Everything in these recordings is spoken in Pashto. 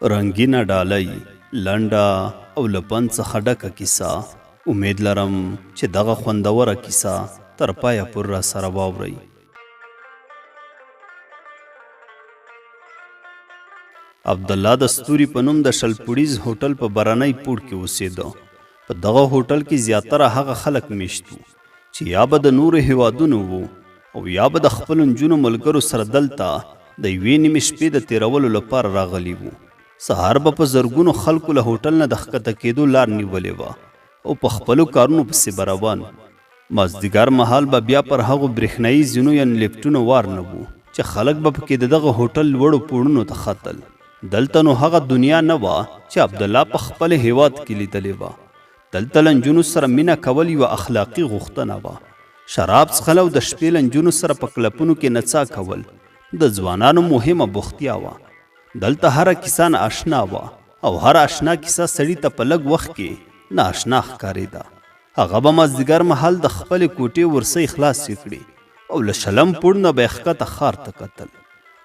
رنگینه ډالۍ لنډه او له پند څخه ډکه کیسه. امید لرم چې دغه خوندوره کیسه تر پایه پورې را سره واورئ. عبدالله د ستوري په نوم د شلپوړیز هوټل په برنۍ پوړ کې اوسېده. په دغه هوټل کې زیاتره هغه خلک میشت وو چې یا به د نورو هیوادونو وو او یا به د خپلو نجونو ملګرو سره دلته د یوې نیمې شپې د تېرولو لپاره راغلي وو. سهار به په زرګونو خلکو له هوټل نه د ښکته کېدو لار نیولې وه او په خپلو کارونو پسې به روان. مازدیګر مهال به بیا پر هغو برېښنایي زینو یعنې لیفټونو وار نه وو چې خلک به پکې د دغه هوټل لوړو پوړونو ته ختل. دلته نو هغه دنیا نه وه چې عبدالله په خپل هیواد کې لیدلې وه. دلته له نجونو سره مینه کول یوه اخلاقي غوښتنه وه. شراب څښل او د شپې له نجونو سره په کلپونو کې نڅا کول د ځوانانو مهمه بوختیا وه. دلته هره کیسه نااشنا وه او هر آشنا کیسه سړي ته په لږ وخت کې نااشنا ښکارېده. هغه به مازدیګر مهال د خپلې کوټې ورسۍ خلاصې کړي او له شلم پوړ نه به یې ښکته ښار ته کتل.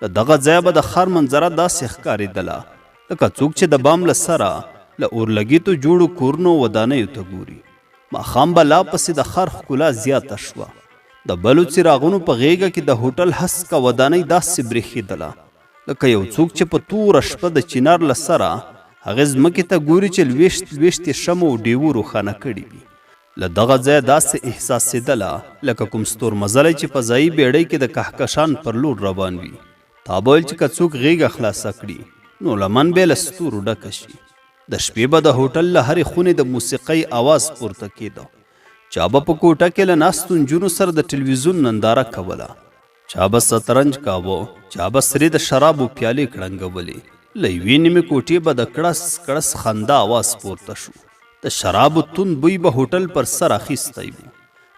له دغه ځایه به د ښار منظره داسې ښکارېدله لکه څوک چې د بام له سره له اورلګیتو جوړو کورونو ودانیو ته ګوري. ماښام به لا پسې د ښار ښکلا زیاته شوه. د بلو څراغونو په غېږه کې د هوټل هسکه ودانۍ داسې برېښېدله لکه یو څوک چې په توره شپه د چینار له سره هغې ځمکې ته ګوري چې لوېشت لوېشت یې شمع او ډېوو روښانه کړي وي. له دغه ځایه داسې احساسېدله لکه کوم ستورمزلی چې فضایي بېړۍ کې د کهکشان پر لور روان وي. تا به ویل چې که څوک غېږه خلاصه کړي نو لمن به یې له ستورو ډکه شي. د شپې به د هوټل له هرې خونې د موسیقۍ اواز پورته کېده. چا به په کوټه کې له ناستو نجونو سره د ټلویزیون ننداره کوله. چا به شطرنج کاوه. چا به سرې د شرابو پیالې کړنګولې. له یوې نیمې کوټې به د کړس کړس خندا اواز پورته شو. د شرابو توند بوی به هوټل پر سر اخیستی و.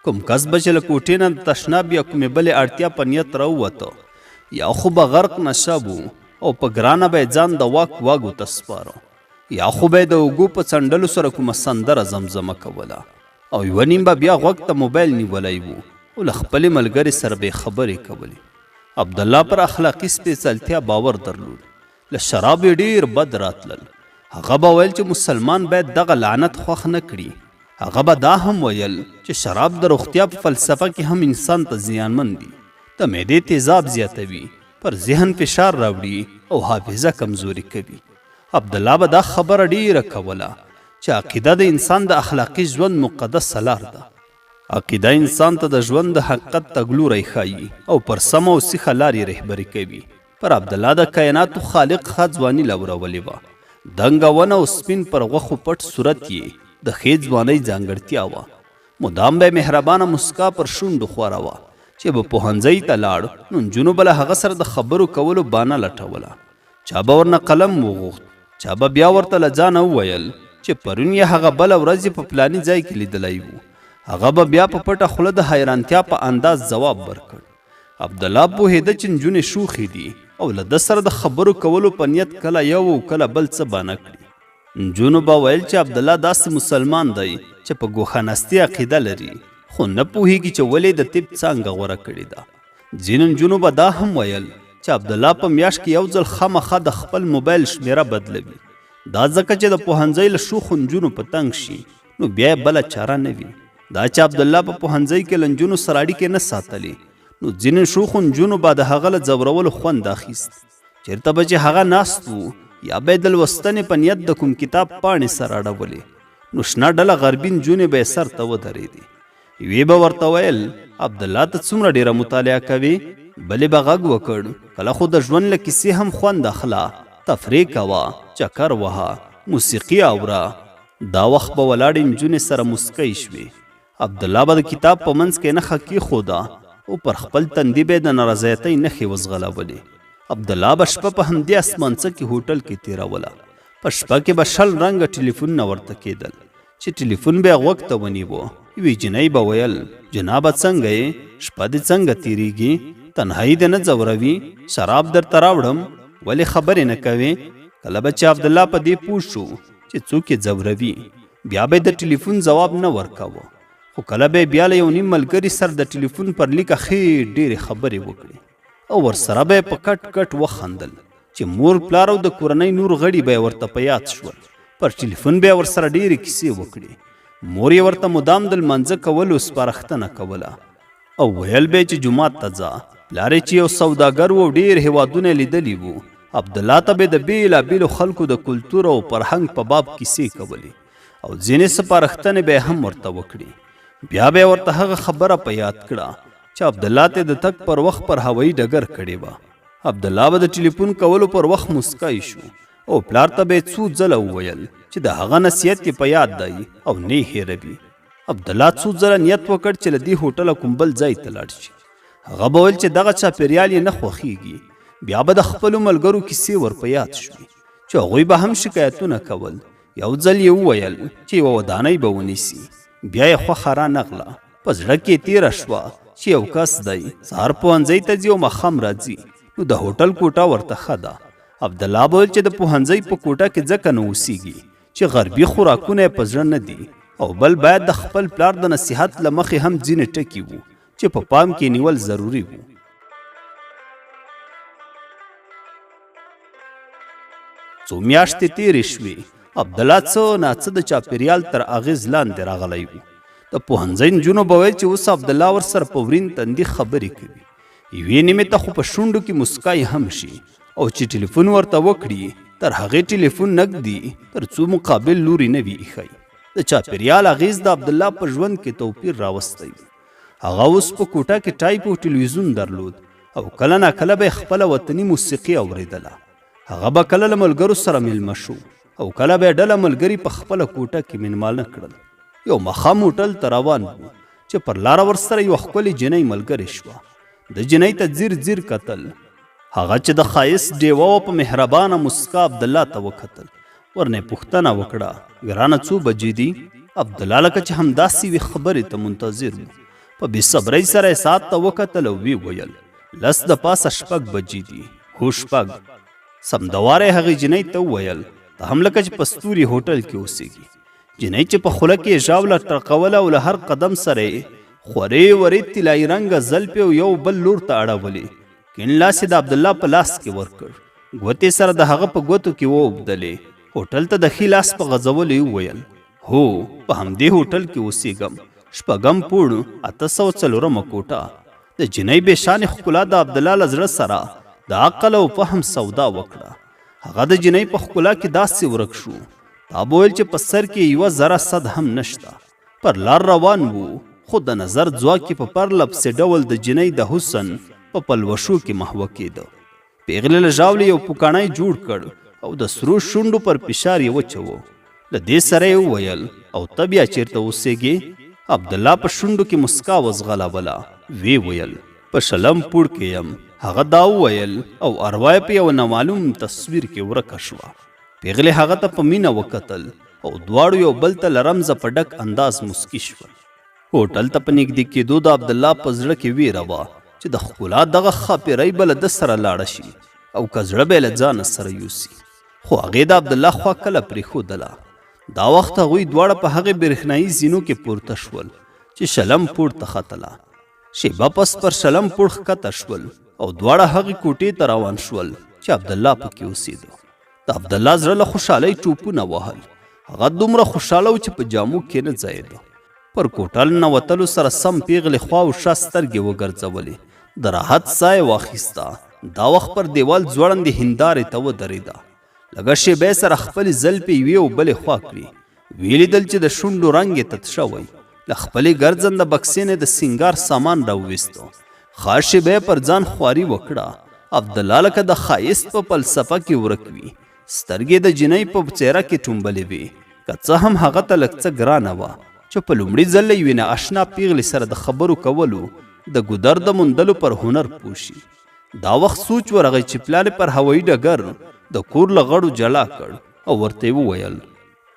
کوم کس به چې له کوټې نه د تشناب یا کومې بلې اړتیا په نیت راووته یا خو به غرق نشب و او په ګرانه به یې ځان د واک واګو ته سپاره یا خو به یې د اوږو په څنډلو سره کومه سندره زمزمه کوله او یوه نیم به بیا غوږ ته موبایل نیولی و او له خپلې ملګرې سره به یې خبرې کولې. عبدالله پر اخلاقي سپېڅلتیا باور درلود. له شراب یې ډېر بد راتلل. هغه به ویل چې مسلمان باید دغه لعنت خوښ نه کړي. هغه به دا هم ویل چې شراب د روغتیا په فلسفه کې هم انسان ته زیانمن دي. د معدې تیزاب زیاتوي، پر ذهن فشار راوړي او حافظه کمزوري کوي. عبدالله به دا خبره ډیره کوله چې عقیده د انسان د اخلاقي ژوند مقدسه لار ده. عقیده انسان ته د ژوند د حقیقت تګلوری ښایي او پر سمه او سیخه لار یې رهبري کوي. پر عبدالله د کائناتو خالق ښه ځواني لورولې وه. دنګه ونه او سپین پر غوښو پټ صورت یې د ښې ځوانۍ ځانګړتیا وه. مدام به یې مهربانه مسکا پر شونډو خوره وه. چې به پوهنځۍ ته لاړ نو نجونو به له هغه سره د خبرو کولو بانه لټوله. چا به ورنه قلم وغوښت. چا به بیا ورته له ځانه وویل چې پرون یې هغه بله ورځ په فلاني ځای کې لیدلی و. هغه به بیا په پټه خوله د حیرانتیا په انداز ځواب ورکړ. عبدالله پوهېده چې نجونې شوخې دي او له ده سره د خبرو کولو په نیت کله یو او کله بل څه بانه کړي. نجونو به ویل چې عبدالله داسې مسلمان دی چې په ګوښهنستي عقیده لري خو نه پوهېږي چې ولې د طب څانګه غوره کړې ده. ځینو نجونو به دا هم ویل چې عبدالله په میاشت کې یو ځل خامخا د خپل موبایل شمیره بدلوي. دا ځکه چې د پوهنځۍ له شوخو نجونو په تنګ شي نو بیا یې بله چاره نه وي. دا چې عبدالله په پوهنځۍ کې له نجونو سره اړیکې نه ساتلې نو ځینې شوخو نجونو به د هغه له ځورولو خوند اخیست. چېرته به چې هغه ناست و یا به یې د لوستنې په نیت د کوم کتاب پاڼې سره اړولې نو شنه ډله غربي نجونې به یې سر ته ودرېدې. یوې به ورته ویل عبدالله ته څومره ډېره مطالعه کوي. بلې به غږ وکړ کله خو د ژوند له کیسې هم خوند اخله، تفریح کوه، چکر وهه، موسیقي اوره. دا وخت به ولاړې نجونې سره مسکی شوې. عبدالله به د کتاب په منځ کې نښه کېښوده او پر خپل تندي به یې د نارضایتۍ نښې وځغلولې. عبدالله به شپه په همدې اسمانڅه کې هوټل کې تېروله. په شپه کې به 20 رنګه ټلیفونونه ورته کېدل چې ټلیفون به یې غوږ ته ونیوه. یوې جنۍ به ویل جنابه څنګه یې، شپه دې څنګه تېرېږي، تنهایي دې نه ځوروي، شراب درته راوړم، ولې خبرې نه کوې. کله به چې عبدالله په دې پوه شو چې څوک یې ځوروي بیا به یې د ټلیفون ځواب نه ورکاوه. خو کله به یې بیا له یو نیم ملګري سره د ټلیفون پر لیکه ښې ډېرې خبرې وکړې او ورسره به یې په کټ کټ وخندل چې چې مور پلار او د کورنۍ نور غړي به ورته په یاد شول. پر ټلیفون بیا ورسره ډېرې کیسې وکړې. مور یې ورته مدام د لمانځه کولو سپارښتنه کوله او ویل به چې جومات ته ځه. پلار یې چې یو سوداګر و ډېر هیوادونه لیدلي وو. عبدالله ته به د بېلابېلو خلکو د کلتور او فرهنګ په باب کیسې کولې او ځینې سپارښتنې به یې هم ورته وکړې. بیا به یې ورته هغه خبره په یاد کړه چې عبدالله ته د تګ پر وخت پر هوایي ډګر کړې وه. عبدالله به د ټلیفون کولو پر وخت مسکی شو او پلار ته به یې څو ځله وویل چې د هغه نصیحت یې په یاد دی او نه یې هېروي. عبدالله څو ځله نیت وکړ چې له دې هوټله کوم بل ځای ته لاړ شي. هغه به ویل چې دغه چاپېریال یې نه خوښېږي. بیا به د خپلو ملګرو کیسې ور په یاد شوې چې هغوی به هم شکایتونه کول. یو ځل یې وویل چې یوه ودانۍ به ونیسي. بیا یې خوښه رانغله. په زړه کې یې تېره شوه چې یو کس دی سهار پوهنځۍ ته ځي او ماښام راځي، نو د هوټل کوټه ورته ښه ده. عبدالله به ویل چې د پوهنځۍ په کوټه کې ځکه نه اوسېږي چې غربي خوراکونه یې په زړه نه دي، او بل باید د خپل پلار د نصیحت له مخې هم ځینې ټکي وو چې په پام کې نیول ضروري وو. څو میاشتې تېرې شوې. عبدالله څه ناڅه د چاپېریال تر اغېز لاندې راغلی و. د پوهنځۍ نجونو به ویل چې اوس عبدالله ورسره په ورین تندي خبرې کوي. یوې نیمې ته خو په شونډو کې مسکای هم شي، او چې ټلیفون ورته وکړي تر هغې ټلیفون نږدي تر څو مقابل لوري نه وي ایښی. د چاپېریال اغېز د عبدالله په ژوند کې توپیر راوستی و. هغه اوس په کوټه کې ټایپ او ټلویزیون درلود او کله ناکله به یې خپله وطني موسیقي اورېدله. هغه به کله له ملګرو سره میلمه شو او کله به یې ډله ملګري په خپله کوټه کې مېلمانه کړل. یو ماښام هوټل ته روان وو چې پر لاره ورسره یوه ښکلې جنۍ ملګرې شوه. د جنۍ ته ځیر ځیر کتل. هغه چې د ښایست ډیوه وه په مهربانه مسکا عبدالله ته وکتل. ورنه یې پوښتنه وکړه، ګرانه څو بجې دي؟ عبدالله لکه چې همداسې یوې خبرې ته منتظر و. په بې صبرۍ سره یې ساعت ته وکتل او ویې ویل 10:05 6 بجې دي. هو 6. سمدواره یې هغې جنۍ ته وویل ته هم لکه چې په ستوري هوټل کې اوسېږي. جنۍ چې په خوله کې یې ژاوله ټرقوله او له هر قدم سره یې خورې ورې طلایي رنګه زلفې او یو بل لور ته اړولې. کیڼ لاس یې د عبدالله په لاس کې ورکړ، ګوتې سره د هغه په ګوتو کې واوبدلې. هوټل ته د ښي لاس په غځولو یې وویل هو په همدې هوټل کې اوسېږم، 6 پوړ 804 کوټه. د جنۍ بې شانې ښکلا د عبدالله له زړه سره د عقل او فهم سودا وکړه. هغه د جنۍ په ښکلا کې داسې ورک شو. تا به ویل چې په سر کې یوه ذره صد هم نشته. پر لار روان وو، خو د نظر ځواک یې په پرله پسې ډول د جنۍ د حسن په پلوشو کې محوه کېده. پیغلې له ژاولې یو پوکاڼی جوړ کړ او د سرو شونډو پر فشار یې وچوه. له دې سره یې وویل او ته بیا چېرته اوسېږې؟ عبدالله په شونډو کې مسکا وځغلوله. ویې ویل په 6 پوړ کې یم. هغه دا وویل او اروا یې په یو نامعلوم تصویر کې ورکه شوه. پیغلې هغه ته په مینه وکتل او دواړو یو بل ته له رمزه په ډک انداز مسکي شول. هوټل ته په نږدې کېدو د عبدالله په زړه کې ویره وه چې د ښکلا دغه ښاپېرۍ به له ده سره لاړه شي او که زړه به یې له ځانه سره یوسي. خو هغې د عبدالله خوا کله پرېښودله. دا وخت هغوی دواړه په هغې برېښنایي زینو کې پورته شول چې 6 پوړ ته ختله. شیبه پس پر 6 پوړ ښکته شول او دواړه هغې کوټې ته روان شول چې عبدالله پکې اوسېده. د عبدالله زړه له خوشحالۍ ټوپونه وهل. هغه دومره خوشحاله و چې په جامو کې نه ځایېده. پر کوټه ننوتلو سره سم پیغلې خوا او شا سترګې وګرځولې. د راحت ساه یې واخیسته. دا وخت پر دیوال ځوړندې هندارې ته ودرېده. لږه شېبه یې سره خپلې زلفې یوې او بلې خوا کړې. ویې لیدل چې د شونډو رنګ یې تت شوی. له خپلې ګرځنده بکسې نه د سینګار سامان راوویسته. خاص شېبه یې پر ځان خواري وکړه. عبدالله لکه د ښایست په فلسفه کې ورک وي. سترګې د جنۍ په څېره کې ټومبلې وې. که څه هم هغه ته لږ څه ګرانه وه چې په لومړي ځل له یوې نااشنا پیغلې سره د خبرو کولو د ګودر د موندلو پر هنر پوه شي. دا وخت سوچ ورغی چې پلار پر هوایي ډګر د کور له غړو جلا کړ او ورته یې وویل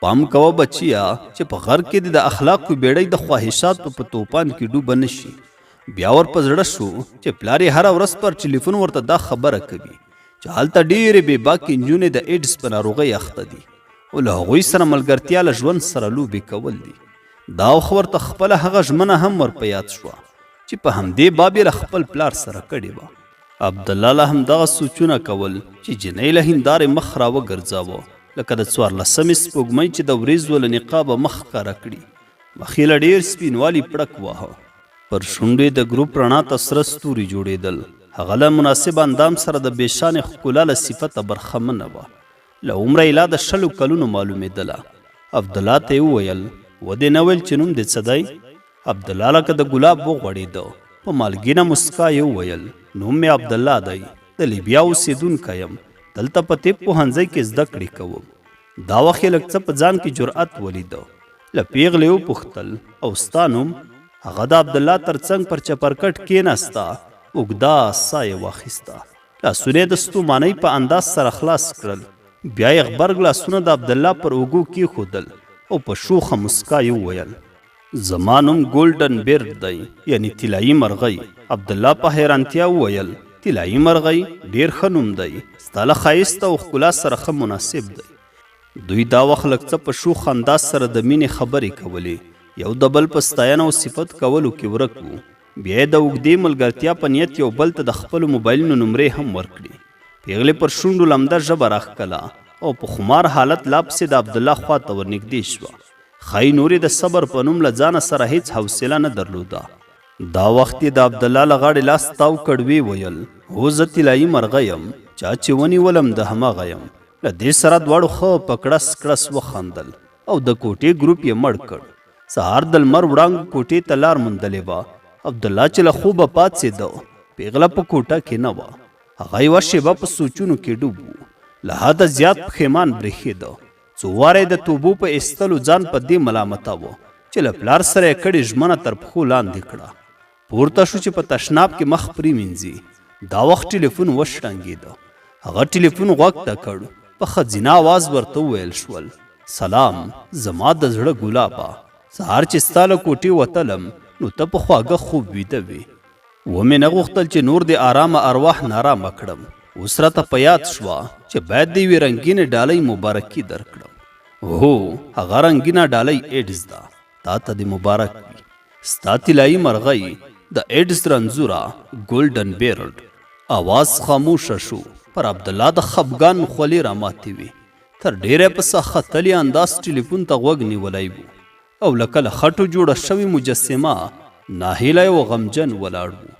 پام کوه بچیا چې په غر کې د اخلاقو بیړۍ د خواهشاتو په توپان کې ډوبه نه شي. بیا ور په زړه شو چې پلار یې هره ورځ پر ټلیفون ورته دا خبره کوي چې هلته ډېرې بې باکې نجونې د ایډز په ناروغۍ اخته دي او له هغوی سره ملګرتیا له ژوند سره لوبې کول دي. دا وخت ورته خپله هغه ژمنه هم ور په یاد شوه چې په همدې باب یې له خپل پلار سره کړې وه. عبدالله له همدغه سوچونه کول چې جنۍ له هندارې مخ را وګرځاوه لکه د 14مې سپوږمۍ چې د وریځو له نقابه مخ ښکاره کړي. مخ یې له ډېر سپینوالي پړک واهه. پر شونډو د ګروپ رڼا ته سره ستوري جوړېدل. هغه له مناسب اندام سره د بېشانې ښکلا له صفته برخمنه وه. له عمره یې لا د 20 کلونو معلومېدله. عبدالله ته یې وویل ودې نه ویل چې نوم دې څه دی؟ عبدالله لکه د ګلاب وغوړېده. په مالګینه مسکا یې وویل نوم مې عبدالله دی، د لیبیا اوسېدونکی یم، دلته په طب پوهنځۍ کې زده کړې کوم. دا وخت یې لږ څه په ځان کې جرأت ولیده. له پیغلې وپوښتل او ستا نوم؟ هغه د عبدالله تر څنګ پر چپرکټ کېناسته، اوږده ساه یې واخیسته. لاسونه یې د ستومانۍ په انداز سره خلاص کړل. بیا یې غبرګ لاسونه د عبدالله پر اوږو کېښودل او په شوخه مسکا یې وویل زما نوم ګولډن بیرډ دی، یعنی طلایي مرغۍ. عبدالله په حیرانتیا وویل طلایي مرغۍ ډېر ښه نوم دی، ستا له ښایست او ښکلا سره ښه مناسب دی. دوی دا وخت لږ څه په شوخ انداز سره د مینې خبرې کولې. یو د بل په ستاینه او صفت کولو کې ورک وو. بیا یې د اوږدې ملګرتیا په نیت یو بل ته د خپلو موبایلونو نمرې هم ورکړې. پیغلې پر شونډو لمده ژبه راښکله او په خمار حالت لا پسې د عبدالله خوا ته ورنږدې شوه. ښایي نور یې د صبر په نوم له ځانه سره هیڅ حوصله نه درلوده. دا وخت یې د عبدالله له غاړې لاس تاو کړ، ویې ویل هو زه طلایي مرغه یم، چا چې ونیولم د هماغه یم. له دې سره دواړو ښه په کړس کړس وخندل او د کوټې ګروپ یې مړ کړ. سهار د لمر وړانګو کوټې ته لار موندلې وه. عبدالله چې له خوبه پاڅېده، پیغله په کوټه کې نه وه. هغه یوه شېبه په سوچونو کې ډوب و. له حده زیات پښیمان برېښېده. څو واره یې د توبو په ایستلو ځان په دې ملامتاوه چې له پلار سره یې کړې ژمنه تر پښو لاندې کړه. پورته شو چې په تشناب کې مخ پرېمینځي. دا وخت ټلیفون وشرنګېده. هغه ټلیفون غوږ ته کړ. په ښځینه آواز ورته وویل شول سلام، زما د زړه ګلابه، سهار چې ستا له کوټې وتلم نو ته په خواږه خوب ویده وې. ومې نه غوښتل چې نور د آرامه ارواح نارامه کړم. اوس راته په یاد شوه چې باید د یوې رنګینې ډالۍ مبارکي درکړم. هو، هغه رنګینه ډالۍ ایډز ده. تا ته دې مبارک وي. ستا طلایي مرغۍ د ایډز رنځوره ګولډن بیرډ. آواز خاموشه شو. پر عبدالله د خفګان خولې راماتې وې. تر ډېره په ختلي انداز ټلیفون ته غوږ نیولی و او لکه له خټو جوړه شوې مجسمه ناهیلی او غمجن ولاړ و.